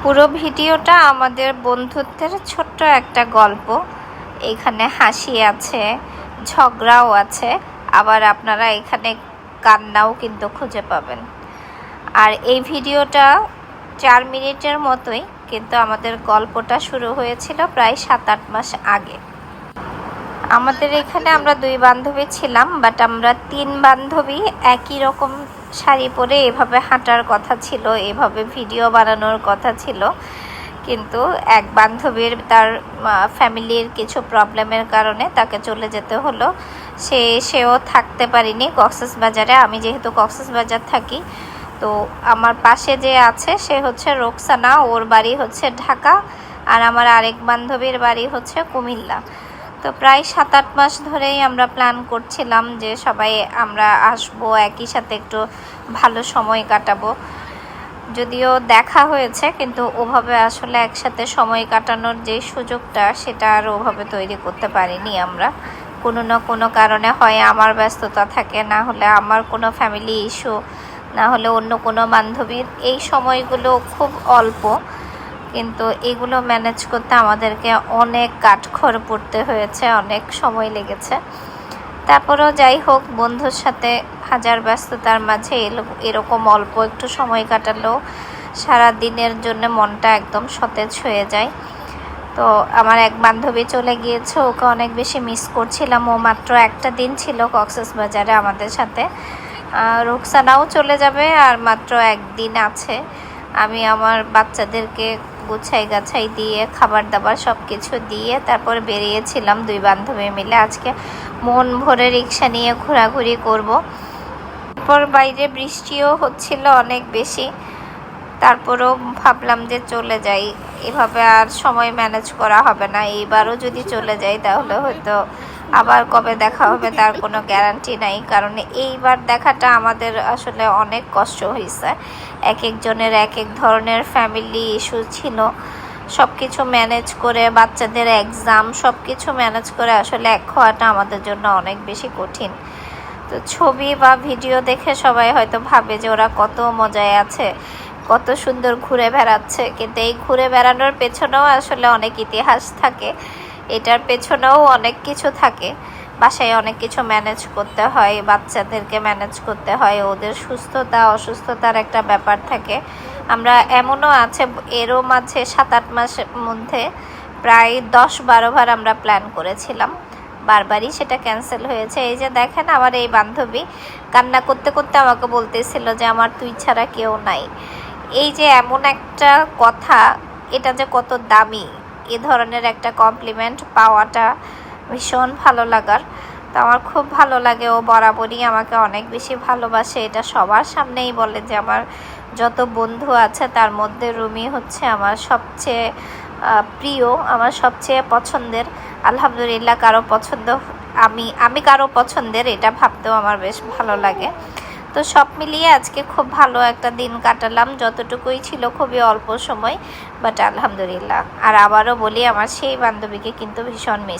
পুরো ভিডিওটা আমাদের বন্ধুত্বের ছোট্ট একটা গল্প। এখানে হাসি আছে, ঝগড়াও আছে, আবার আপনারা এখানে কান্নাও কিন্তু খুঁজে পাবেন। আর এই ভিডিওটা 4 মিনিটের মতোই, কিন্তু আমাদের গল্পটা শুরু হয়েছিল প্রায় 7-8 মাস আগে। আমাদের এখানে আমরা 2 বান্ধবী ছিলাম, বাট আমরা 3 বান্ধবী একই রকম শাড়ি পরে এভাবে হাঁটার কথা ছিল, এভাবে ভিডিও বানানোর কথা ছিল। কিন্তু এক বান্ধবীর তার ফ্যামিলির কিছু প্রবলেমের কারণে তাকে চলে যেতে হলো। সেও থাকতে পারিনি কক্সবাজারে। আমি যেহেতু কক্সবাজার থাকি, তো আমার পাশে যে আছে সে হচ্ছে রোকসানা, ওর বাড়ি হচ্ছে ঢাকা, আর আমার আরেক বান্ধবীর বাড়ি হচ্ছে কুমিল্লা। তো প্রায় 7-8 মাস ধরেই আমরা প্ল্যান করছিলাম যে সবাই আমরা আসবো, একই সাথে একটু ভালো সময় কাটাবো। যদিও দেখা হয়েছে, কিন্তু ওভাবে আসলে একসাথে সময় কাটানোর যে সুযোগটা সেটা আর ওভাবে তৈরি করতে পারিনি আমরা। কোনো না কোনো কারণে হয় আমার ব্যস্ততা থাকে, না হলে আমার কোনো ফ্যামিলি ইস্যু, না হলে অন্য কোনো বান্ধবীর। এই সময়গুলো খুব অল্প, কিন্তু এগুলো ম্যানেজ করতে আমাদেরকে অনেক কাঠখড় পড়তে হয়েছে, অনেক সময় লেগেছে। তারপরেও যাই হোক, বন্ধুর সাথে হাজার ব্যস্ততার মাঝে এরকম অল্প একটু সময় কাটালেও সারা দিনের জন্য মনটা একদম সতেজ হয়ে যায়। তো আমার এক বান্ধবী চলে গিয়েছে, ওকে অনেক বেশি মিস করছিলাম। ও মাত্র একটা দিন ছিল কক্সবাজারে আমাদের সাথে। রোকসানাও চলে যাবে, আর মাত্র একদিন আছে। আমি আমার বাচ্চাদেরকে গাছাই দিয়ে খাবার দাবার সব কিছু দিয়ে তারপর বেরিয়েছিলাম 2 বান্ধবী মিলে। আজকে মন ভরে রিক্সা নিয়ে ঘোরাঘুরি করব। তারপর বাইরে বৃষ্টিও হচ্ছিল অনেক বেশি, তারপরেও ভাবলাম যে চলে যাই, এভাবে আর সময় ম্যানেজ করা হবে না। এইবারও যদি চলে যাই তাহলে হয়তো আবার কবে দেখা হবে তার কোনো গ্যারান্টি নাই, কারণ এইবার দেখাটা আমাদের আসলে অনেক কষ্ট হয়েছে। এক একজনের এক এক ধরনের ফ্যামিলি ইস্যু ছিল। সব কিছু ম্যানেজ করে, বাচ্চাদের এক্সাম, সব কিছু ম্যানেজ করে আসলে এক হওয়াটা আমাদের জন্য অনেক বেশি কঠিন। তো ছবি বা ভিডিও দেখে সবাই হয়তো ভাবে যে ওরা কত মজায় আছে, কত সুন্দর ঘুরে বেড়াচ্ছে, কিন্তু এই ঘুরে বেড়ানোর পেছনেও আসলে অনেক ইতিহাস থাকে, এটার পেছনেও অনেক কিছু থাকে। বাসায় অনেক কিছু ম্যানেজ করতে হয়, বাচ্চাদেরকে ম্যানেজ করতে হয়, ওদের সুস্থতা অসুস্থতার একটা ব্যাপার থাকে। আমরা এমনও আছে এরও মাঝে 7-8 মাসের মধ্যে প্রায় 10-12 বার আমরা প্ল্যান করেছিলাম, বারবারই সেটা ক্যান্সেল হয়েছে। এই যে দেখেন, আমার এই বান্ধবী কান্না করতে করতে আমাকে বলতেছিল যে আমার তুই ছাড়া কেউ নাই। এই যে এমন একটা কথা, এটা যে কত দামি, এ ধরনের একটা কমপ্লিমেন্ট পাওয়াটা ভীষণ ভালো লাগার। তো আমার খুব ভালো লাগে, ও বরাবরই আমাকে অনেক বেশি ভালোবাসে। এটা সবার সামনেই বলে যে আমার যত বন্ধু আছে তার মধ্যে রুমি হচ্ছে আমার সবচেয়ে প্রিয়, আমার সবচেয়ে পছন্দের। আলহামদুলিল্লাহ, কারো পছন্দ আমি কারো পছন্দের, এটা ভাবতেও আমার বেশ ভালো লাগে। তো সব মিলিয়ে আজকে খুব ভালো একটা দিন কাটালাম, যতটুকুই ছিল খুবই অল্প সময়, বাট আলহামদুলিল্লাহ। আর আবারও বলি, আমার সেই বান্ধবীকে কিন্তু ভীষণ মিস